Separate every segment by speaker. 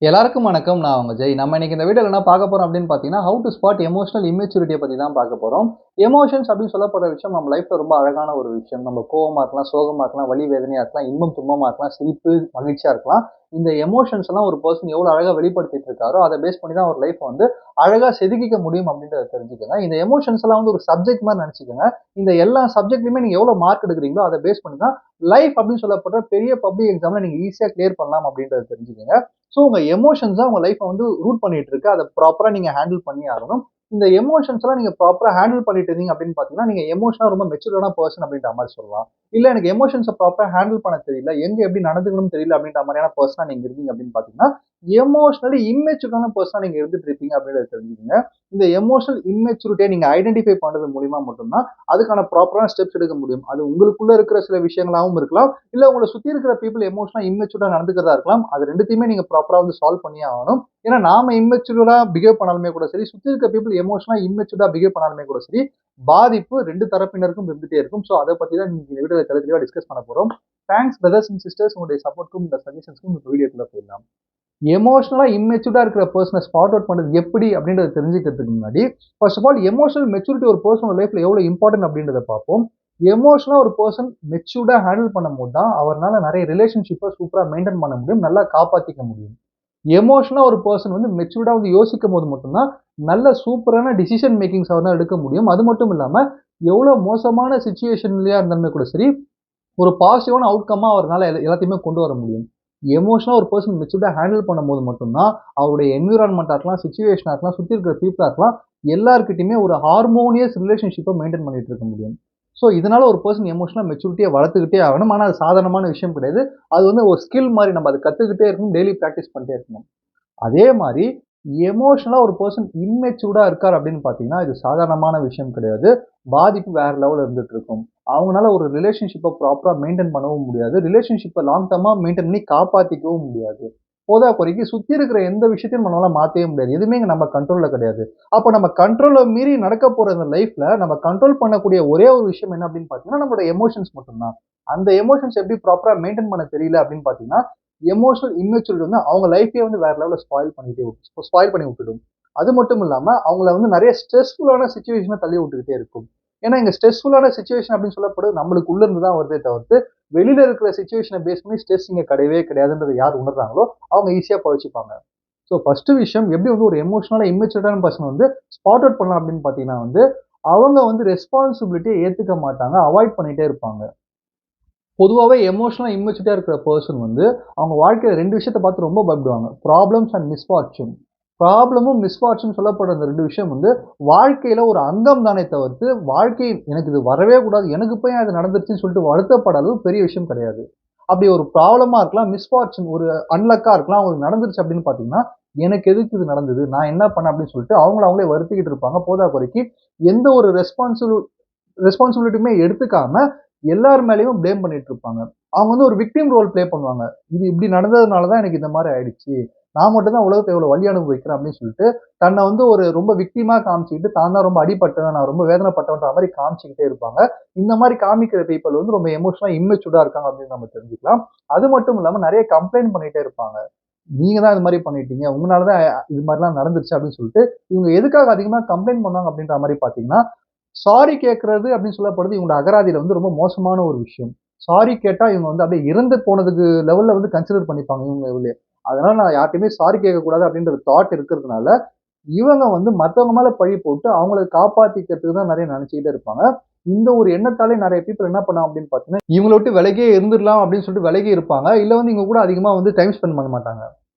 Speaker 1: எல்லாருக்கும் வணக்கம். நான் உங்க ஜெய். நம்ம இன்னைக்கு இந்த வீடியோல என்ன பார்க்க போறோம் அப்படின்னு பார்த்தீங்கன்னா, ஹவ் டு ஸ்பாட் எமோஷனல் இம்மெச்சூரிட்டிய பத்தி தான் பார்க்க போறோம். எமோஷன்ஸ் அப்படின்னு சொல்லப்படுற விஷயம் நம்ம லைஃப்ல ரொம்ப அழகான ஒரு விஷயம். நம்ம கோவமா இருக்கலாம், சோகமா இருக்கலாம், வலி வேதனையா இருக்கலாம், இன்பம் துன்பமா இருக்கலாம், சிரிப்பு, மகிழ்ச்சியா இருக்கலாம். இந்த எமோஷன்ஸ் எல்லாம் ஒரு பெர்சன் எவ்வளவு அழகா வெளிப்படுத்திட்டு இருக்காரோ, அதை பேஸ் பண்ணி தான் ஒரு லைஃப் வந்து அழகா செதுக்கிக்க முடியும் அப்படின்றத தெரிஞ்சுக்கங்க. இந்த எமோஷன்ஸ் எல்லாம் வந்து ஒரு சப்ஜெக்ட் மாதிரி நினைச்சுக்கங்க. இந்த எல்லா சப்ஜெக்ட்லயுமே நீங்க எவ்வளவு மார்க் எடுக்கிறீங்களோ, அதை பேஸ் பண்ணி தான் லைஃப் அப்படின்னு சொல்லப்படுற பெரிய பப்ளிக் எக்ஸாம்ல நீங்க ஈஸியா கிளியர் பண்ணலாம் அப்படின்றத தெரிஞ்சுக்கங்க. ஸோ உங்க எமோஷன்ஸ் தான் உங்க லைஃப்ப வந்து ரூட் பண்ணிட்டு இருக்கு. அத ப்ராப்பரா நீங்க ஹேண்டில் பண்ணி ஆகணும். இந்த எமோஷன்ஸ் எல்லாம் நீங்க ப்ராப்பரா ஹேண்டில் பண்ணிட்டு இருந்தீங்க அப்படின்னு பார்த்தீங்கன்னா, நீங்க எமோஷனலா ரொம்ப மெச்சூர்டான பெர்சன் அப்படின்ற மாரி சொல்லலாம். இல்ல எனக்கு எமோஷன்ஸ ப்ராப்பரா ஹேண்டில் பண்ண தெரியல, எங்க எப்படி நடந்துக்கணும்னு தெரியல அப்படின்ற மாரியான பெர்சனா நீங்க இருந்தீங்க அப்படின்னு பார்த்தீங்கன்னா, எமோஷனலி இம்மெச்சூர்டான பெர்சனா நீங்க இருந்துட்டு இருப்பீங்க அப்படின்றத தெரிஞ்சுக்கங்க. இந்த எமோஷனல் இம்மெச்சூரிட்டிய நீங்க ஐடென்டிஃபை பண்றது மூலியமா மட்டும் தான் அதுக்கான ப்ராப்பரான ஸ்டெப்ஸ் எடுக்க முடியும். அது உங்களுக்குள்ள இருக்கிற சில விஷயங்களாவும் இருக்கலாம். இல்ல உங்கள சுத்தி இருக்கிற பீப்பிள் எமோஷனலா இம்மெச்சூர்டா நடந்துக்கிறதா இருக்கலாம். அது 2த்தையுமே நீங்க ப்ராப்பரா வந்து சால்வ் பண்ணியே ஆகணும். ஏன்னா நாம இம்மெச்சூர்டா பிஹேவ் பண்ணாலுமே கூட சரி, சுத்தி இருக்க பீப்பிள் எமோஷனலா இம்மெச்சூர்டா பிஹேவ் பண்ணாலுமே கூட சரி, பாதிப்பு 2 தரப்பினருக்கும் இருந்துட்டே இருக்கும். ஸோ அத பத்தி தான் இன்னைக்கு இந்த வீடியோல தெளிவா டிஸ்கஸ் பண்ண போறோம். தேங்க்ஸ் பிரதர்ஸ் அண்ட் சிஸ்டர்ஸ், உங்களுடைய சப்போர்ட்க்கும் இந்த சஜஷன்ஸ்க்கும் இந்த வீடியோக்குள்ள போயிடலாம். எமோஷனலா இம்மெச்சூர்டா இருக்கிற பெர்சன ஸ்பாட் அவுட் பண்றது எப்படி அப்படின்றத தெரிஞ்சுக்கிறதுக்கு முன்னாடி, first of all emotional maturity ஒரு பெர்சனோட லைஃப்ல எவ்வளவு இம்பார்ட்டன்ட் அப்படின்றத பார்ப்போம். எமோஷனலா ஒரு பெர்சன் மெச்சூர்டா ஹேண்டில் பண்ணும்போது தான் அவர்னால நிறைய ரிலேஷன்ஷிப்ப சூப்பரா மெயின்டெயின் பண்ண முடியும். நல்லா காப்பாத்திக்க முடியும். எமோஷனலா ஒரு பெர்சன் வந்து மெச்சூர்டா வந்து யோசிக்கும்போது மட்டும் தான் நல்ல சூப்பரான டிசிஷன் மேக்கிங்ஸ் அவர்னால எடுக்க முடியும். அது மட்டும் இல்லாம எவ்வளவு மோசமான சிச்சுவேஷன்லயா இருந்தாலுமே கூட சரி, ஒரு பாசிட்டிவான அவுட்கம்மா அவர்னால எல்லாத்தையுமே கொண்டு வர முடியும். எமோஷனலா ஒரு பெர்சன் மெச்சூர்டா ஹேண்டில் பண்ணும்போது மட்டும் தான், அவருடைய என்விரான்மென்ட்டா இருக்கலாம், சிச்சுவேஷனா இருக்கலாம், சுத்தி இருக்கிற பீப்பிளா இருக்கலாம், எல்லார்கிட்டயுமே ஒரு ஹார்மோனியஸ் ரிலேஷன்ஷிப்ப மெயின்டெயின் பண்ணிட்டு இருக்க முடியும். ஸோ இதனால ஒரு பெர்சன் எமோஷனலா மெச்சூரிட்டிய வளர்த்துக்கிட்டே ஆகணும். ஆனா அது சாதாரணமான விஷயம் கிடையாது. அது வந்து ஒரு ஸ்கில் மாரி நம்ம அத கத்துக்கிட்டே இருக்கணும். டெய்லி பிராக்டிஸ் பண்ணிட்டே இருக்கணும். அதே மாரி எமோஷனலா ஒரு பெர்சன் இம்மெச்சூர்டா இருக்கார் அப்படின்னு பார்த்தீங்கன்னா, இது சாதாரணமான விஷயம் கிடையாது. பாதிப்பு வேற லெவல்ல இருந்துட்டு இருக்கும். அவங்கனால ஒரு ரிலேஷன்ஷிப்ப ப்ராப்பரா மெயின்டெயின் பண்ணவும் முடியாது. ரிலேஷன்ஷிப்ப லாங் டர்மா மெயின்டெயின் பண்ணி காப்பாத்திக்கவும் முடியாது. போதாக்குறைக்கு சுத்தி இருக்கிற எந்த விஷயத்தையும் நம்மளால மாத்தவே முடியாது. எதுவுமே இங்க நம்ம கண்ட்ரோல்ல கிடையாது. அப்ப நம்ம கண்ட்ரோல மீறி நடக்க போற இந்த லைஃப்ல நம்ம கண்ட்ரோல் பண்ணக்கூடிய ஒரே ஒரு விஷயம் என்ன அப்படின்னு பார்த்தீங்கன்னா, நம்மளோட எமோஷன்ஸ் மட்டும் தான். அந்த எமோஷன்ஸ் எப்படி ப்ராப்பரா மெயின்டெயின் பண்ண தெரியல அப்படின்னு பார்த்தீங்கன்னா, எமோஷனல் இம்மெச்சூரிட்டி வந்து அவங்க லைஃபே வந்து வேற லெவல்ல ஸ்பாயில் பண்ணி விட்டுடும். அது மட்டும் இல்லாம அவங்கள வந்து நிறைய ஸ்ட்ரெஸ்ஃபுல்லான சிச்சுவேஷன தள்ளி விட்டுக்கிட்டே இருக்கும். ஏன்னா இங்க ஸ்ட்ரெஸ்ஃபுல்லான சிச்சுவேஷன் அப்படின்னு சொல்லப்படுறது நம்மளுக்கு உள்ள இருந்து தான் வருதே தவிர்த்து, வெளியில இருக்கிற சிச்சுவேஷன பேஸ் பண்ணி ஸ்ட்ரெஸ் இங்க கிடையவே கிடையாதுன்றத யார் உணர்றாங்களோ, அவங்க ஈஸியா பொழச்சுப்பாங்க. ஸோ ஃபர்ஸ்ட் விஷயம் எப்படி வந்து ஒரு எமோஷனலா இம்மெச்சூர்டான பர்சன் வந்து ஸ்பாட் அவுட் பண்ணலாம் அப்படின்னு பார்த்தீங்கன்னா வந்து, அவங்க வந்து ரெஸ்பான்சிபிலிட்டிய ஏத்துக்க மாட்டாங்க. அவாய்ட் பண்ணிட்டே இருப்பாங்க. பொதுவாவே எமோஷனலா இம்மெச்சூரிட்டியா இருக்கிற பெர்சன் வந்து, அவங்க வாழ்க்கையில 2 விஷயத்த பார்த்து ரொம்ப பயப்படுவாங்க. Problems and misfortune. ப்ராப்ளமும், மிஸ்ஃபார்ச்சூன் சொல்லப்படுற இந்த 2 விஷயம் வந்து, வாழ்க்கையில ஒரு அங்கம் தானே தவிர்த்து, வாழ்க்கை எனக்கு இது வரவே கூடாது. எனக்கு போய் அது நடந்துருச்சுன்னு சொல்லிட்டு வருத்தப்பட அளவு பெரிய விஷயம் கிடையாது. அப்படி ஒரு ப்ராப்ளமா இருக்கலாம், மிஸ்ஃபார்ச்சூன் ஒரு அன்லக்கா இருக்கலாம். அவங்களுக்கு நடந்துருச்சு அப்படின்னு பார்த்தீங்கன்னா, எனக்கு எதுக்கு இது நடந்தது? நான் என்ன பண்ணேன்? அப்படின்னு சொல்லிட்டு அவங்கள அவங்களே வருத்திக்கிட்டு இருப்பாங்க. போதாக்குறைக்கு எந்த ஒரு ரெஸ்பான்சிபிலிட்டியுமே எடுத்துக்காம எல்லார் மேலயும் ப்ளேம் பண்ணிட்டு இருப்பாங்க. அவங்க வந்து ஒரு விக்டிம் ரோல் ப்ளே பண்ணுவாங்க. இது இப்படி நடந்ததுனால தான் எனக்கு இந்த மாரி ஆயிடுச்சு. நான் மட்டும் தான் உலகத்துல இவ்வளவு வலி அனுபவிக்கிறேன் அப்படின்னு சொல்லிட்டு, தன்னை வந்து ஒரு ரொம்ப விக்டிமா காமிச்சுக்கிட்டு, தான் தான் ரொம்ப அடிபட்டவன், நான் ரொம்ப வேதனைப்பட்டவன்ற மாரி காமிச்சுக்கிட்டே இருப்பாங்க. இந்த மாரி காமிக்கிற பீப்பிள் வந்து ரொம்ப எமோஷனலா இம்மெச்சூர்டா இருக்காங்க அப்படின்னு நம்ம தெரிஞ்சுக்கலாம். அது மட்டும் இல்லாம நெறைய கம்ப்ளைண்ட் பண்ணிட்டே இருப்பாங்க. நீங்க தான் இது மாரி பண்ணிட்டீங்க. உங்கனால தான் இது மாரிலாம் நடந்துருச்சு அப்படின்னு சொல்லிட்டு, இவங்க எதுக்காக அதிகமா கம்ப்ளைண்ட் பண்ணுவாங்க அப்படின்ற மாரி பார்த்தீங்கன்னா, சாரி கேட்கறது அப்படின்னு சொல்லப்படுறது இவங்களோட அகராதியில வந்து ரொம்ப மோசமான ஒரு விஷயம். சாரி கேட்டா இவங்க வந்து அப்படியே இறந்து போனதுக்கு லெவல்ல வந்து கன்சிடர் பண்ணிப்பாங்க இவங்க உள்ளயே. அதனால நான் யார்ட்டயுமே சாரி கேட்கக்கூடாது அப்படின்ற தாட் இருக்கிறதுனால, இவங்க வந்து மத்தவங்க மேல பழி போட்டு அவங்கள காப்பாத்திக்கிறதுக்கு தான் நெறைய நெனச்சுக்கிட்டே இருப்பாங்க. இந்த ஒரு எண்ணத்தாலே நெறைய பீப்பிள் என்ன பண்ணாங்க அப்படின்னு பார்த்தீங்கன்னா, இவங்கள விட்டு விலகியே இருந்துரலாம் அப்படின்னு சொல்லிட்டு விலகி இருப்பாங்க. இல்ல வந்து இவங்க கூட அதிகமா வந்து டைம் ஸ்பெண்ட் பண்ண மாட்டாங்க.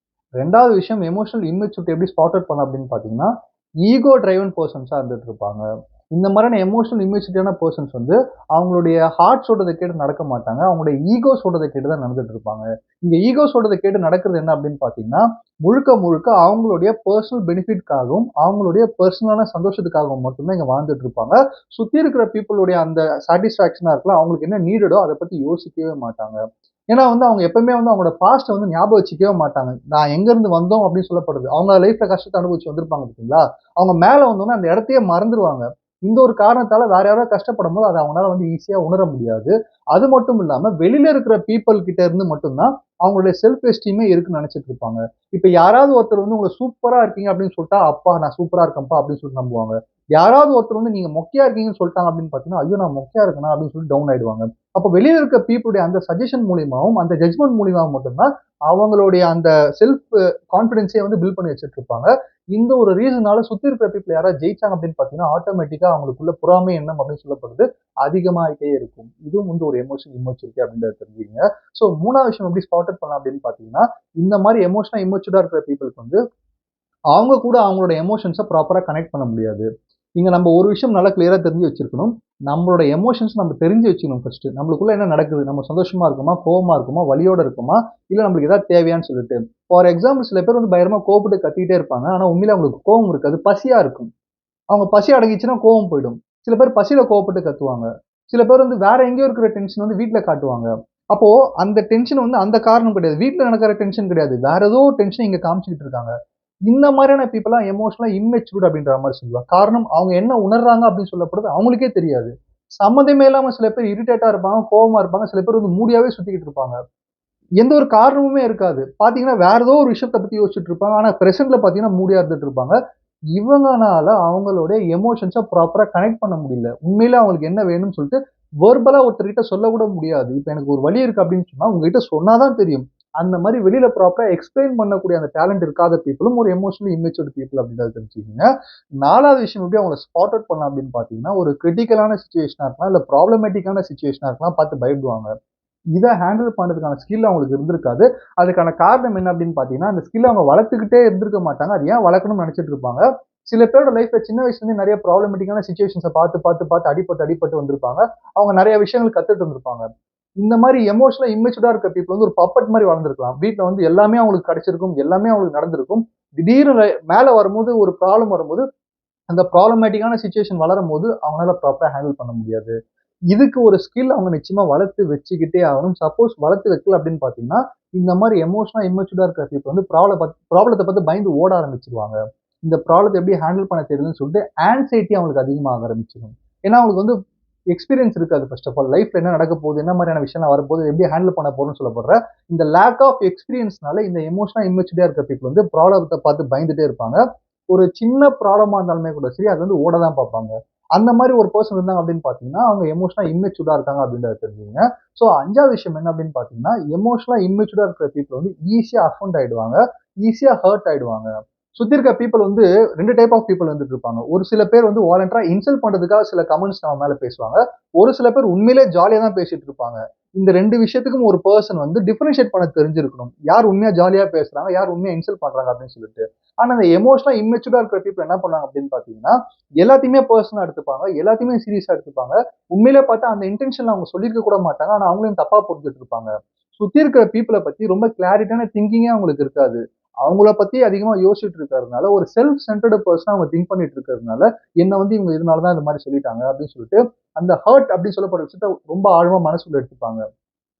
Speaker 1: 2வது விஷயம் எமோஷனல் இம்மெச்சூரிட்டி எப்படி ஸ்பாட் அவுட் பண்ணலாம் அப்படின்னு பார்த்தீங்கன்னா, ஈகோ டிரைவன் பெர்சன்ஸா இருந்துட்டு இருப்பாங்க. இந்த மாதிரியான எமோஷனல் இம்மெச்சூரிட்டியான பெர்சன்ஸ் வந்து அவங்களுடைய ஹார்ட் சொல்றத கேட்டு நடக்க மாட்டாங்க. அவங்களுடைய ஈகோ சொல்றத கேட்டு தான் நடந்துட்டு இருப்பாங்க. இங்க ஈகோ சொல்றத கேட்டு நடக்கிறது என்ன அப்படின்னு பார்த்தீங்கன்னா, முழுக்க முழுக்க அவங்களுடைய பெர்சனல் பெனிஃபிட்காகவும், அவங்களுடைய பெர்சனலான சந்தோஷத்துக்காகவும் மட்டும் தான் இங்க வாழ்ந்துட்டு இருப்பாங்க. சுத்தி இருக்கிற பீப்பிளுடைய அந்த சாட்டிஸ்ஃபாக்ஷனா இருக்கலாம். அவங்களுக்கு என்ன நீடடோ அத பத்தி யோசிக்கவே மாட்டாங்க. ஏன்னா வந்து அவங்க எப்பவுமே வந்து அவங்களோட பாஸ்ட்ட வந்து ஞாபகம் வச்சுக்கவே மாட்டாங்க. நான் எங்கருந்து வந்தோம் அப்படின்னு சொல்லப்படுது. அவங்க லைஃப்ல கஷ்டத்த அனுபவிச்சு வந்திருப்பாங்க பார்த்தீங்களா? அவங்க மேல வந்தோனே அந்த இடத்தையே மறந்துருவாங்க. இந்த ஒரு காரணத்தால வேற யாராவது கஷ்டப்படும் போது அதை அவங்களால வந்து ஈஸியா உணர முடியாது. அது மட்டும் இல்லாம வெளியில இருக்கிற பீப்பிள் கிட்ட இருந்து மட்டும்தான் அவங்களுடைய செல்ஃப் எஸ்டீமே இருக்குன்னு நினைச்சிட்டு இருப்பாங்க. இப்ப யாராவது ஒருத்தர் வந்து உங்களை சூப்பரா இருக்கீங்க அப்படின்னு சொல்லிட்டா, அப்பா நான் சூப்பரா இருக்கேன்ப்பா அப்படின்னு சொல்லிட்டு நம்புவாங்க. யாராவது ஒருத்தர் வந்து நீங்க மொக்கையா இருக்கீங்கன்னு சொல்லிட்டாங்க அப்படின்னு பாத்தீங்கன்னா, ஐயோ நான் மொக்கையா இருக்கேனா அப்படின்னு சொல்லிட்டு டவுன் ஆயிடுவாங்க. அப்ப வெளியில இருக்க பீப்புளுடைய அந்த சஜஷன் மூலியமாவும், அந்த ஜட்ஜ்மெண்ட் மூலியமாவும் மட்டும்தான் அவங்களுடைய அந்த செல்ஃப் கான்பிடன்ஸே வந்து பில்ட் பண்ணி வச்சுட்டு இருப்பாங்க. இந்த ஒரு ரீசனால சுத்தி இருக்கிற பீப்புள் யாராவது ஜெயிச்சாங்க அப்படின்னு பாத்தீங்கன்னா, ஆட்டோமேட்டிக்கா அவங்களுக்குள்ள பொறாமை எண்ணம் அப்படின்னு சொல்லப்படுறது அதிகமாயிட்டே இருக்கும். இதுவும் வந்து ஒரு எமோஷனல் இம்மெச்சூரிட்டி அப்படின்றத தெரிஞ்சுக்கங்க. ஸோ 3வது விஷயம் எப்படி ஸ்பாட் அவுட் பண்ணலாம் அப்படின்னு பாத்தீங்கன்னா, இந்த மாதிரி எமோஷனலா இம்மெச்சூர்டா இருக்கிற பீப்புளுக்கு வந்து அவங்க கூட அவங்களோட எமோஷன்ஸ ப்ராப்பரா கனெக்ட் பண்ண முடியாது. இங்க நம்ம ஒரு விஷயம் நல்லா கிளியரா தெரிஞ்சு வச்சிருக்கணும். நம்மளோட எமோஷன்ஸ் நம்ம தெரிஞ்சு வச்சுக்கணும் ஃபர்ஸ்ட்டு. நம்மளுக்குள்ள என்ன நடக்குது? நம்ம சந்தோஷமா இருக்கோமா? கோவமா இருக்கோமா? வலியோட இருக்கோமா? இல்ல நம்மளுக்கு ஏதாவது தேவையான்னு சொல்லிட்டு. ஃபார் எக்ஸாம்பிள் சில பேர் வந்து பயங்கரமா கோவப்பட்டு கத்திட்டே இருப்பாங்க. ஆனா உண்மையிலே அவங்களுக்கு கோவம் இருக்காது. பசியா இருக்கும். அவங்க பசி அடங்கிச்சுன்னா கோவம் போயிடும். சில பேர் பசியில கோவப்பட்டு கத்துவாங்க. சில பேர் வந்து வேற எங்கேயோ இருக்கிற டென்ஷன் வந்து வீட்ல காட்டுவாங்க. அப்போ அந்த டென்ஷன் வந்து அந்த காரணம் கிடையாது. வீட்ல நடக்கிற டென்ஷன் கிடையாது. வேற ஏதோ ஒரு டென்ஷன் இங்க காமிச்சுக்கிட்டு இருக்காங்க. இந்த மாதிரியான பீப்பிள்லாம் எமோஷனலா இம்மெச்சூர்ட் அப்படின்ற மாரி சொல்லுவாங்க. காரணம் அவங்க என்ன உணர்றாங்க அப்படின்னு சொல்லப்படுது அவங்களுக்கே தெரியாது. சம்மந்தமே இல்லாம சில பேர் இரிட்டேட்டா இருப்பாங்க, கோவமா இருப்பாங்க. சில பேர் வந்து மூடியாவே சுத்திக்கிட்டு இருப்பாங்க. எந்த ஒரு காரணமுமே இருக்காது. பாத்தீங்கன்னா, வேற ஏதோ ஒரு விஷயத்த பத்தி யோசிச்சுட்டு இருப்பாங்க. ஆனா பிரசன்ட்ல பாத்தீங்கன்னா மூடியா இருந்துட்டு இருப்பாங்க. இவங்கனால அவங்களுடைய எமோஷன்ஸ ப்ராப்பரா கனெக்ட் பண்ண முடியல. உண்மையிலே அவங்களுக்கு என்ன வேணும்னு சொல்லிட்டு வெர்பலா ஒருத்தர்கிட்ட சொல்லக்கூட முடியாது. இப்ப எனக்கு ஒரு வலி இருக்கு அப்படின்னு சொன்னா, உங்ககிட்ட சொன்னா தான் தெரியும். அந்த மாரி வெளியில ப்ராப்பரா எக்ஸ்பிளைன் பண்ணக்கூடிய அந்த டேலண்ட் இருக்காத பீப்பிளும் ஒரு எமோஷனலி இம்மெச்சூர்ட் பீப்பிள் அப்படின்றத தெரிஞ்சுக்கங்க. 4வது விஷயம் எப்படி அவங்கள ஸ்பாட் அவுட் பண்ணலாம் அப்படின்னு பார்த்தீங்கன்னா, ஒரு கிரிட்டிக்கலான சிச்சுவேஷனா இருக்கலாம், இல்ல ப்ராப்ளமேட்டிக்கான சிச்சுவேஷனா இருக்கலாம் பார்த்து பயப்படுவாங்க. இத ஹேண்டில் பண்றதுக்கான ஸ்கில் அவங்களுக்கு இருந்திருக்காது. அதுக்கான காரணம் என்ன அப்படின்னு பார்த்தீங்கன்னா, அந்த ஸ்கில்ல அவங்க வளர்த்துக்கிட்டே இருந்திருக்க மாட்டாங்க. அது ஏன் வளர்க்கணும்னு நெனச்சுட்டு இருப்பாங்க. சில பேரோட லைஃப்ல சின்ன வயசுலேருந்தே நெறைய ப்ராப்ளமேட்டிக்கான சிச்சுவேஷன்ஸ பார்த்து அடிபட்டு வந்திருப்பாங்க. அவங்க நெறைய விஷயங்கள் கத்துட்டு இருந்திருப்பாங்க. இந்த மாரி எமோஷனலா இம்மெச்சூர்டா இருக்க பீப்பிள் வந்து ஒரு பப்பட் மாரி வளர்ந்திருக்கலாம். வீட்ல வந்து எல்லாமே அவங்களுக்கு கிடைச்சிருக்கும். எல்லாமே அவங்களுக்கு நடந்திருக்கும். திடீர்னு மேல வரும்போது ஒரு ப்ராப்ளம் வரும்போது, அந்த ப்ராப்ளமேட்டிக்கான சிச்சுவேஷன் வளரும்போது அவங்களால ப்ராப்பரா ஹேண்டில் பண்ண முடியாது. இதுக்கு ஒரு ஸ்கில் அவங்க நிச்சயமா வளர்த்து வச்சுக்கிட்டே ஆகணும். சப்போஸ் வளர்த்து வைக்கல அப்படின்னு பார்த்தீங்கன்னா, இந்த மாரி எமோஷனலா இம்மெச்சூர்டா இருக்கிற பீப்பிள் வந்து ப்ராப்ளத்த பார்த்து பயந்து ஓட ஆரம்பிச்சுருவாங்க. இந்த ப்ராப்ளத்த எப்படி ஹேண்டில் பண்ண தெரியலன்னு சொல்லிட்டு ஆங்சைட்டி அவங்களுக்கு அதிகமாக ஆரம்பிச்சுரும். ஏன்னா அவங்களுக்கு வந்து எக்ஸ்பீரியன்ஸ் இருக்காது ஃபர்ஸ்ட் ஆஃப் ஆல். லைஃப்ல என்ன நடக்க போகுது? என்ன மாரியான விஷயம்லாம் வரப்போகுது? எப்படி ஹேண்டில் பண்ண போறோம்ன்னு சொல்லப்படுற இந்த லேக் ஆஃப் எக்ஸ்பீரியன்ஸ்னால இந்த எமோஷனலா இம்மெச்சூர்டா இருக்க பீப்பிள் வந்து ப்ராப்ளத்த பார்த்து பயந்துட்டே இருப்பாங்க. ஒரு சின்ன ப்ராப்ளமா இருந்தாலுமே கூட சரி, அது வந்து ஓட தான் பார்ப்பாங்க. அந்த மாரி ஒரு பெர்சன் இருந்தாங்க அப்படின்னு பார்த்தீங்கன்னா, அவங்க எமோஷனலா இம்மெச்சூர்டா இருக்காங்க அப்படின்றத தெரிஞ்சுக்கங்க. ஸோ 5வது விஷயம் என்ன அப்படின்னு பார்த்தீங்கன்னா, எமோஷனலா இம்மெச்சூர்டா இருக்கிற பீப்பிள் வந்து ஈஸியா அஃபண்ட் ஆயிடுவாங்க. ஈஸியா ஹர்ட் ஆயிடுவாங்க. சுத்தி இருக்க பீப்பிள் வந்து 2 டைப் ஆஃப் பீப்பிள் வந்துட்டு இருப்பாங்க. ஒரு சில பேர் வந்து வாலண்டரா இன்சல்ட் பண்றதுக்காக சில கமெண்ட்ஸ் நம்ம மேல பேசுவாங்க. ஒரு சில பேர் உண்மையிலே ஜாலியா தான் பேசிட்டு இருப்பாங்க. இந்த 2 விஷயத்துக்கும் ஒரு பெர்சன் வந்து டிஃபரன்ஷியேட் பண்ண தெரிஞ்சிருக்கணும். யார் உண்மையா ஜாலியா பேசுறாங்க, யார் உண்மையா இன்சல்ட் பண்றாங்க அப்படின்னு சொல்லிட்டு. ஆனா அந்த எமோஷனலா இம்மெச்சூர்டா இருக்கிற பீப்பிள் என்ன பண்ணுவாங்க அப்படின்னு பார்த்தீங்கன்னா, எல்லாத்தையுமே பெர்சனலா எடுத்துப்பாங்க. எல்லாத்தையுமே சீரியஸா எடுத்துப்பாங்க. உண்மையிலே பார்த்தா அந்த இன்டென்ஷன்ல அவங்க சொல்லியிருக்க கூட மாட்டாங்க. ஆனா அவங்களையும் தப்பா புரிஞ்சுட்டு இருப்பாங்க. சுத்தி இருக்கிற பீப்பிள பத்தி ரொம்ப கிளாரிட்டியான திங்கிங்கே அவங்களுக்கு இருக்காது. அவங்கள பத்தி அதிகமா யோசிச்சுட்டு இருக்கிறதுனால, ஒரு செல்ஃப் சென்டர்டு பெர்சனா அவங்க திங்க் பண்ணிட்டு இருக்கிறதுனால, என்ன வந்து இவங்க இதனால தான் இந்த மாரி சொல்லிட்டாங்க அப்படின்னு சொல்லிட்டு, அந்த ஹர்ட் அப்படின்னு சொல்லப்படுற விஷயத்த ரொம்ப ஆழமா மனசுக்குள்ள எடுத்துப்பாங்க.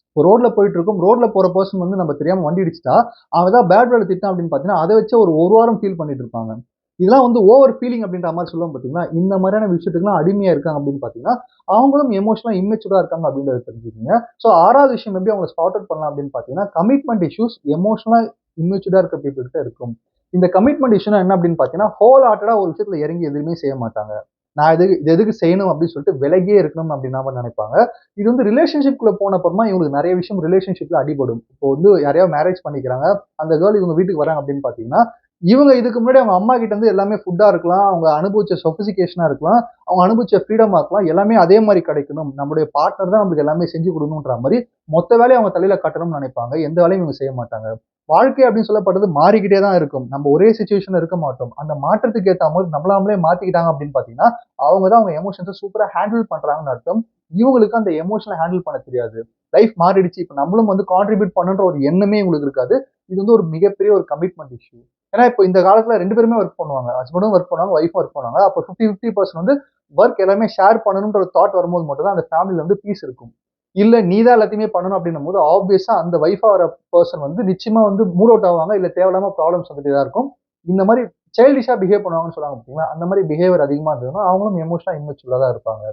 Speaker 1: இப்போ ரோட்ல போயிட்டு இருக்கோம். ரோட்ல போற பெர்சன் வந்து நம்ம தெரியாம வண்டி இடிச்சுட்டா, அவன் ஏதாவது பேட் வேர்ட்ல திட்டினான் அப்படின்னு பார்த்தீங்கன்னா, அத வச்சு ஒரு வாரம் ஃபீல் பண்ணிட்டு இருப்பாங்க. இதெல்லாம் வந்து ஓவர் ஃபீலிங் அப்படின்ற மாரி சொல்லுவோம் பார்த்தீங்களா? இந்த மாரியான விஷயத்துக்குலாம் அடிமையா இருக்காங்க அப்படின்னு பார்த்தீங்கன்னா, அவங்களும் எமோஷனலா இம்மெச்சூர்டா இருக்காங்க அப்படின்றத தெரிஞ்சுக்கங்க. ஸோ 6வது விஷயம் எப்படி அவங்கள ஸ்பாட் அவுட் பண்ணலாம் அப்படின்னு பார்த்தீங்கன்னா, கமிட்மெண்ட் இஷ்யூஸ் எமோஷனலா இம்மெச்சூர்டா இருக்க பீப்பிள் கிட்ட இருக்கும். இந்த கமிட்மெண்ட் இஷ்யூனா என்ன அப்படின்னு பார்த்தீங்கன்னா, ஹோல் ஹார்ட்டடா ஒரு விஷயத்துல இறங்கி எதுவுமே செய்ய மாட்டாங்க. நான் இது எதுக்கு செய்யணும் அப்படின்னு சொல்லிட்டு விலகியே இருக்கணும் அப்படின்ற மாரி நெனைப்பாங்க. இது வந்து ரிலேஷன்ஷிப்குள்ள போன அப்புறமா இவங்களுக்கு நெறைய விஷயம் ரிலேஷன்ஷிப்ல அடிபடும். இப்போ வந்து யாரையாவது மேரேஜ் பண்ணிக்கிறாங்க. அந்த கேர்ள் இவங்க வீட்டுக்கு வராங்க அப்படின்னு பார்த்தீங்கன்னா, இவங்க இதுக்கு முன்னாடி அவங்க அம்மா கிட்ட இருந்து எல்லாமே ஃபுட்டா இருக்கலாம். அவங்க அனுபவிச்ச சொஃபிஸ்டிகேஷனா இருக்கலாம். அவங்க அனுபவிச்ச ஃப்ரீடமா இருக்கலாம். எல்லாமே அதே மாரி கிடைக்கணும். நம்முடைய பார்ட்னர் தான் நமக்கு எல்லாமே செஞ்சு குடுக்கணுன்ற மாரி மொத்த வேலையும் அவங்க தலையில கட்டணும்னு நெனைப்பாங்க. எந்த வேலையும் இவங்க செய்ய மாட்டாங்க. வாழ்க்கை அப்படின்னு சொல்லப்பட்டது மாறிக்கிட்டே தான் இருக்கும். நம்ம ஒரே சிச்சுவேஷன்ல இருக்க மாட்டோம். அந்த மாற்றத்துக்கு ஏத்த மாரி நம்மள நாமளே மாத்திக்கிட்டாங்க அப்படின்னு பார்த்தீங்கன்னா, அவங்க தான் அவங்க எமோஷன்ஸ சூப்பரா ஹேண்டில் பண்றாங்கன்னு அர்த்தம். இவங்களுக்கு அந்த எமோஷன ஹேண்டில் பண்ண தெரியாது. லைஃப் மாறிடுச்சு. இப்ப நம்மளும் வந்து கான்ட்ரிபியூட் பண்ணணுன்ற ஒரு எண்ணமே இவங்களுக்கு இருக்காது. இது வந்து ஒரு மிகப்பெரிய ஒரு கமிட்மெண்ட் இஷ்யூ. ஏன்னா, இப்போ இந்த காலத்துல 2 பேருமே வொர்க் பண்ணுவாங்க. ஹஸ்பண்டும் வொர்க் பண்ணுவாங்க, ஒய்ஃபும் வொர்க் பண்ணுவாங்க. அப்ப 50-50% வந்து வொர்க் எல்லாமே ஷேர் பண்ணணும்ன்ற ஒரு தாட் வரும்போது மட்டும் தான் அந்த ஃபேமிலில வந்து பீஸ் இருக்கும். இல்ல நீ தான் எல்லாத்தையுமே பண்ணணும் அப்படின்னும்போது, ஆப்வியஸா அந்த வொய்ஃபா வர பெர்சன் வந்து நிச்சயமா வந்து மூட் அவுட் ஆவாங்க. இல்ல தேவையில்லாம ப்ராப்ளம்ஸ் வந்துட்டே தான் இருக்கும். இந்த மாரி சைல்டிஷா பிஹேவ் பண்ணுவாங்கன்னு சொல்லுவாங்க பார்த்தீங்களா, அந்த மாதிரி பிஹேவியர் அதிகமா இருந்ததுன்னா அவங்களும் எமோஷனலா இம்மெச்சூர்டா தான் இருப்பாங்க.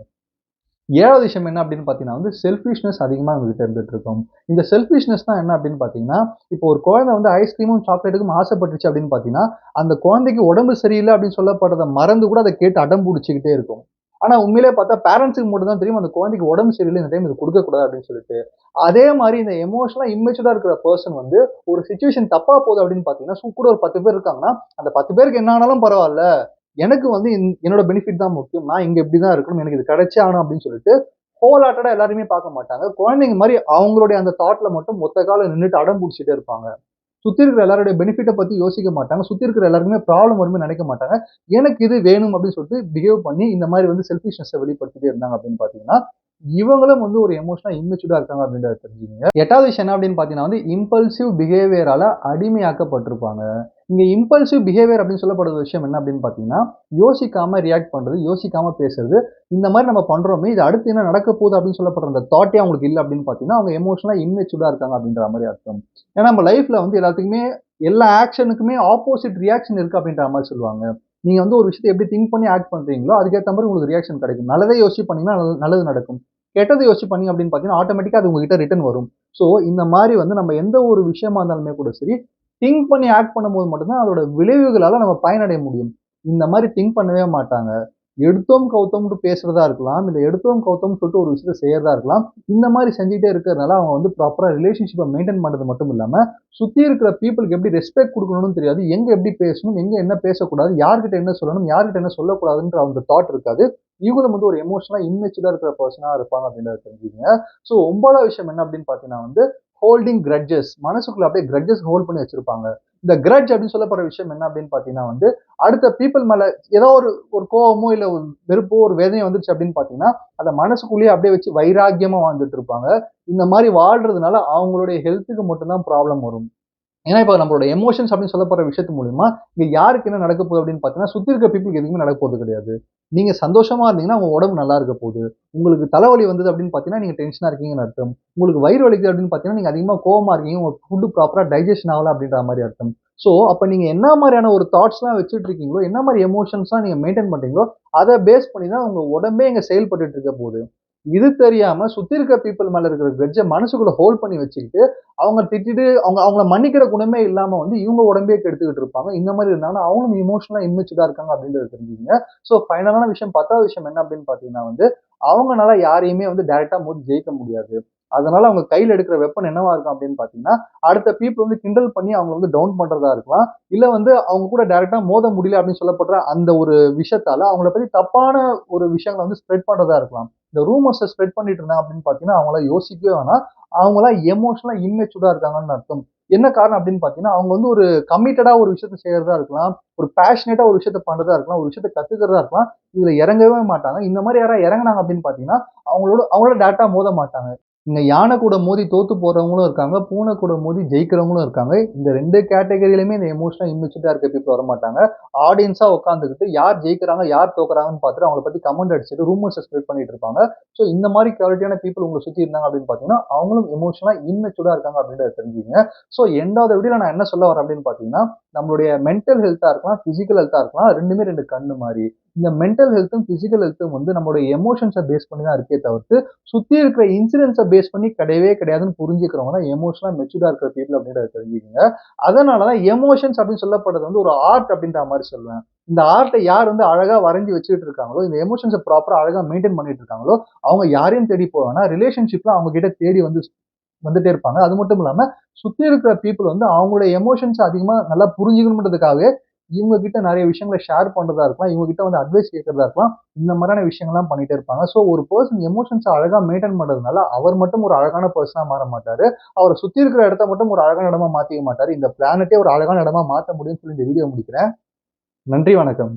Speaker 1: 7வது விஷயம் என்ன அப்படின்னு பார்த்தீங்கன்னா செல்ஃபிஷ்னஸ் அதிகமா உங்ககிட்ட இருந்துட்டு இருக்கும். இந்த செல்ஃபிஷ்னஸ்னா என்ன அப்படின்னு பார்த்தீங்கன்னா, இப்போ ஒரு குழந்தை வந்து ஐஸ்கிரீமும், சாக்லேட்டுக்கும் ஆசைப்பட்டுச்சு அப்படின்னு பார்த்தீங்கன்னா, அந்த குழந்தைக்கு உடம்பு சரியில்ல அப்படின்னு சொல்லப்படுறத மறந்து கூட அத கேட்டு அடம் புடிச்சுக்கிட்டே இருக்கும். ஆனா உண்மையிலே பார்த்தா பேரண்ட்ஸ்க்கு மட்டும் தான் தெரியும் அந்த குழந்தைக்கு உடம்பு சரியில்ல, இந்த டைம் இத குடுக்கக்கூடாது அப்படின்னு சொல்லிட்டு. அதே மாரி இந்த எமோஷனலா இம்மெச்சூர்டா இருக்கிற பெர்சன் வந்து ஒரு சிச்சுவேஷன் தப்பா போகுது அப்படின்னு பார்த்தீங்கன்னா, கூட ஒரு 10 பேர் இருக்காங்கன்னா, அந்த 10 பேருக்கு என்ன ஆனாலும் பரவால்ல. எனக்கு வந்து என்னோட பெனிஃபிட் தான் முக்கியம். நான் இங்க இப்படி தான் இருக்கணும். எனக்கு இது கிடைச்சே ஆகணும் அப்படின்னு சொல்லிட்டு, ஹோல் ஹார்ட்டடா எல்லாரையுமே பார்க்க மாட்டாங்க. குழந்தைங்க மாரி அவங்களுடைய அந்த தாட்ல மட்டும் ஒத்த கால்ல நின்னுட்டு அடம் புடிச்சுட்டே இருப்பாங்க. சுத்தி இருக்கிற எல்லாருடைய பெனிஃபிட்ட பத்தி யோசிக்க மாட்டாங்க. சுத்தி இருக்கிற எல்லாருக்குமே ப்ராப்ளம் வரும்னு நினைக்க மாட்டாங்க. எனக்கு இது வேணும் அப்படின்னு சொல்லிட்டு பிஹேவ் பண்ணி இந்த மாரி வந்து செல்ஃபிஷ்னஸ வெளிப்படுத்திட்டே இருந்தாங்க அப்படின்னு பார்த்தீங்கன்னா, இவங்களும் வந்து ஒரு எமோஷனலா இம்மெச்சூர்டா இருக்காங்க அப்படின்றத தெரிஞ்சுக்கங்க. 8வது விஷயம் என்ன அப்படின்னு பார்த்தீங்கன்னா இம்பல்சிவ் பிஹேவியரால அடிமையாக்கப்பட்டிருப்பாங்க. இங்க இம்பல்சிவ் பிஹேவியர் அப்படின்னு சொல்லப்படுற விஷயம் என்ன அப்படின்னு பார்த்தீங்கன்னா, யோசிக்காம ரியாக்ட் பண்றது, யோசிக்காம பேசுறது. இந்த மாரி நம்ம பண்றோமே, இது அடுத்து என்ன நடக்க போகுது அப்படின்னு சொல்லப்படுற அந்த தாட்டே அவங்களுக்கு இல்ல அப்படின்னு பார்த்தீங்கன்னா, அவங்க எமோஷனலா இம்மெச்சூர்டா இருக்காங்க அப்படின்ற மாரி அர்த்தம். ஏன்னா நம்ம லைஃப்ல வந்து எல்லாத்துக்குமே எல்லா ஆக்ஷனுக்குமே ஆப்போசிட் ரியாக்ஷன் இருக்கு அப்படின்ற மாரி சொல்லுவாங்க. நீங்க வந்து ஒரு விஷயத்த எப்படி திங்க் பண்ணி ஆக்ட் பண்றீங்களோ, அதுக்கேத்த மாரி உங்களுக்கு ரியாக்ஷன் கிடைக்கும். நல்லதே யோசிச்சு பண்ணீங்கன்னா நல்லது நடக்கும். கெட்டத யோசிச்சு பண்ணீங்க அப்படின்னு பார்த்தீங்கன்னா, ஆட்டோமேட்டிக்கா அது உங்ககிட்ட ரிட்டர்ன் வரும். ஸோ இந்த மாரி வந்து நம்ம எந்த ஒரு விஷயமா இருந்தாலுமே கூட சரி, திங்க் பண்ணி ஆக்ட் பண்ணும்போது மட்டும் தான் அதோட விளைவுகளால நம்ம பயனடைய முடியும். இந்த மாரி திங்க் பண்ணவே மாட்டாங்க. எடுத்தோம் கவுத்தோம்ன்ட்டு பேசுறதா இருக்கலாம். இல்ல எடுத்தோம் கவுத்தோம்ன்னு சொல்லிட்டு ஒரு விஷயத்த செய்யறதா இருக்கலாம். இந்த மாரி செஞ்சுட்டே இருக்கிறதுனால அவங்க வந்து ப்ராப்பரா ரிலேஷன்ஷிப்ப மெயின்டெயின் பண்றது மட்டும் இல்லாம, சுத்தி இருக்கிற பீப்பிள்க்கு எப்படி ரெஸ்பெக்ட் குடுக்கணும்னு தெரியாது. எங்க எப்படி பேசணும், எங்க என்ன பேசக்கூடாது, யார்கிட்ட என்ன சொல்லணும், யார்கிட்ட என்ன சொல்லக்கூடாதுன்ற அந்த தாட் இருக்காது. இவங்களும் வந்து ஒரு எமோஷனலா இம்மெச்சூர்டா இருக்கிற பெர்சனா இருப்பாங்க அப்படின்றத தெரிஞ்சுக்கங்க. ஸோ 9வது விஷயம் என்ன அப்படின்னு பார்த்தீங்கன்னா ஹோல்டிங் கிரட்ஜஸ். மனசுக்குள்ள அப்படியே கிரட்ஜஸ் ஹோல்ட் பண்ணி வச்சிருப்பாங்க. இந்த கிரட்ஜ் அப்படின்னு சொல்லப்படுற விஷயம் என்ன அப்படின்னு பார்த்தீங்கன்னா அடுத்த பீப்பிள் மேல ஏதோ ஒரு ஒரு கோவமோ, இல்ல ஒரு வெறுப்போ, ஒரு வேதனையோ வந்துருச்சு அப்படின்னு பார்த்தீங்கன்னா, அத மனசுக்குள்ளேயே அப்படியே வச்சு வைராக்கியமா வாழ்ந்துட்டு இருப்பாங்க. இந்த மாரி வாழ்றதுனால அவங்களுடைய ஹெல்த்துக்கு மட்டும் தான் ப்ராப்ளம் வரும். ஏன்னா, இப்ப நம்மளோட எமோஷன்ஸ் அப்படின்னு சொல்லப்படுற விஷயத்து மூலியமா, இங்க யாருக்கு என்ன நடக்க போகுது அப்படின்னு பார்த்தீங்கன்னா, சுத்தி இருக்க பீப்பிள்க்கு எதுவுமே நடக்க போறது கிடையாது. நீங்க சந்தோஷமா இருந்தீங்கன்னா, உங்க உடம்பு நல்லா இருக்க போகுது. உங்களுக்கு தலைவலி வந்தது அப்படின்னு பார்த்தீங்கன்னா, நீங்க டென்ஷனா இருக்கீங்கன்னு அர்த்தம். உங்களுக்கு வயிறு வலிக்குது அப்படின்னு பார்த்தீங்கன்னா, நீங்க அதிகமா கோவமா இருக்கீங்க. உங்க ஃபுட் ப்ராப்பரா டைஜெஷன் ஆகல அப்படின்ற மாரி அர்த்தம். ஸோ, அப்ப நீங்க என்ன மாரியான ஒரு தாட்ஸ்லாம் வச்சுட்டு இருக்கீங்களோ, என்ன மாரி எமோஷன்ஸ்லாம் நீங்க மெயின்டெயின் பண்றீங்களோ, அத பேஸ் பண்ணி தான் உங்க உடம்பே இங்க செயல்பட்டுட்டு இருக்க போகுது. இது தெரியாம சுத்தி இருக்க பீப்பிள் மேல இருக்கிற கிரட்ஜ மனசுக்குள்ள ஹோல்ட் பண்ணி வச்சுக்கிட்டு, அவங்க திட்டிட்டு அவங்கள மன்னிக்கிற குணமே இல்லாம வந்து இவங்க உடம்பையே கெடுத்துக்கிட்டு இருப்பாங்க. இந்த மாரி இருந்தாங்கன்னா, அவங்களும் எமோஷனலா இம்மெச்சூர்டா இருக்காங்க அப்படின்றத தெரிஞ்சுக்கங்க. ஸோ ஃபைனலான விஷயம் 10வது விஷயம் என்ன அப்படின்னு பார்த்தீங்கன்னா அவங்கனால யாரையுமே வந்து டைரக்ட்டா மோதி ஜெயிக்க முடியாது. அதனால அவங்க கையில எடுக்கிற வெப்பன் என்னவா இருக்கும் அப்படின்னு பார்த்தீங்கன்னா, அடுத்த பீப்பிள் வந்து கிண்டல் பண்ணி அவங்கள வந்து டவுன் பண்றதா இருக்கலாம். இல்ல வந்து அவங்க கூட டைரக்ட்டா மோத முடியல அப்படின்னு சொல்லப்படுற அந்த ஒரு விஷயத்தால அவங்கள பத்தி தப்பான ஒரு விஷயங்கள வந்து ஸ்ப்ரெட் பண்றதா இருக்கலாம். இந்த ரூமர்ஸ ஸ்ப்ரெட் பண்ணிட்டு இருந்தாங்க அப்படின்னு பார்த்தீங்கன்னா, அவங்கள யோசிக்கவே வேணாம். அவங்கலாம் எமோஷனலா இம்மெச்சூர்டா இருக்காங்கன்னு அர்த்தம். என்ன காரணம் அப்படின்னு பார்த்தீங்கன்னா, அவங்க வந்து ஒரு கமிட்டடா ஒரு விஷயத்த செய்யறதா இருக்கலாம். ஒரு பேஷனேட்டா ஒரு விஷயத்த பண்றதா இருக்கலாம். ஒரு விஷயத்த கத்துக்கிறதா இருக்கலாம். இதுல இறங்கவே மாட்டாங்க. இந்த மாரி யாராவது இறங்குனாங்க அப்படின்னு பார்த்தீங்கன்னா, அவங்களோட டைரக்ட்டா மோத மாட்டாங்க. இங்க யானை கூட மோதி தோத்து போறவங்களும் இருக்காங்க. பூனை கூட மோதி ஜெயிக்கிறவங்களும் இருக்காங்க. இந்த 2 கேட்டகரியிலுமே இந்த எமோஷனலா இம்மெச்சூர்டா இருக்க பீப்பிள் வரமாட்டாங்க. ஆடியன்ஸா உட்கார்ந்துகிட்டு யார் ஜெயிக்கிறாங்க, யார் தோக்குறாங்கன்னு பார்த்துட்டு அவங்கள பத்தி கமெண்ட் அடிச்சுட்டு ரூமர்ஸ ஸ்ப்ரெட் பண்ணிட்டு இருப்பாங்க. ஸோ இந்த மாரி குவாலிட்டியான பீப்பிள் உங்கள சுத்தி இருந்தாங்க அப்படின்னு பார்த்தீங்கன்னா, அவங்களும் எமோஷனலா இம்மெச்சூர்டா இருக்காங்க அப்படின்றத தெரிஞ்சுக்கங்க. ஸோ எண்டாவது வீடியோல நான் என்ன சொல்ல வரேன் அப்படின்னு பார்த்தீங்கன்னா, நம்மளுடைய மென்டல் ஹெல்த்தா இருக்கலாம், பிசிக்கல் ஹெல்த்தா இருக்கலாம். 2மே 2 கண்ணு மாரி. இந்த மென்டல் ஹெல்த்தும், பிசிக்கல் ஹெல்த்தும் வந்து நம்மளுடைய எமோஷன்ஸ பேஸ் பண்ணி தான் இருக்கே தவிர்த்து, சுத்தி இருக்கிற இன்சிடென்ட்ஸ பேஸ் பண்ணி கிடையவே கிடையாதுன்னு புரிஞ்சுக்கிறவங்க தான் எமோஷனலா மெச்சூர்டா இருக்கிற பீப்பிள் அப்படின்றத தெரிஞ்சுக்கங்க. அதனால தான் எமோஷன்ஸ் அப்படின்னு சொல்லப்படுறது வந்து ஒரு ஆர்ட் அப்படின்ற மாரி சொல்லுவேன். இந்த ஆர்ட்ட யார் வந்து அழகா வரைஞ்சு வச்சுக்கிட்டு இருக்காங்களோ, இந்த எமோஷன்ஸ ப்ராப்பரா அழகா மெயின்டெயின் பண்ணிட்டு இருக்காங்களோ, அவங்க யாரையும் தேடி போ வேணாம். ரிலேஷன்ஷிப்ல அவங்க கிட்ட தேடி வந்துட்டே இருப்பாங்க. அது மட்டும் இல்லாம, சுத்தி இருக்கிற பீப்பிள் வந்து அவங்களுடைய எமோஷன்ஸ அதிகமா நல்லா புரிஞ்சுக்கணும்ன்றதுக்காகவே, இவங்க கிட்ட நெறைய விஷயங்கள ஷேர் பண்றதா இருக்கலாம். இவங்க கிட்ட வந்து அட்வைஸ் கேட்கிறதா இருக்கலாம். இந்த மாரியான விஷயங்கள்லாம் பண்ணிட்டே இருப்பாங்க. ஸோ ஒரு பெர்சன் எமோஷன்ஸ அழகா மெயின்டெயின் பண்றதுனால, அவர் மட்டும் ஒரு அழகான பெர்சனா மாற மாட்டாரு. அவர சுத்தி இருக்கிற இடத்த மட்டும் ஒரு அழகான இடமா மாத்திக்க மாட்டாரு. இந்த பிளானட்டே ஒரு அழகான இடமா மாத்த முடியும்னு சொல்லி இந்த வீடியோ முடிக்கிறேன். நன்றி, வணக்கம்.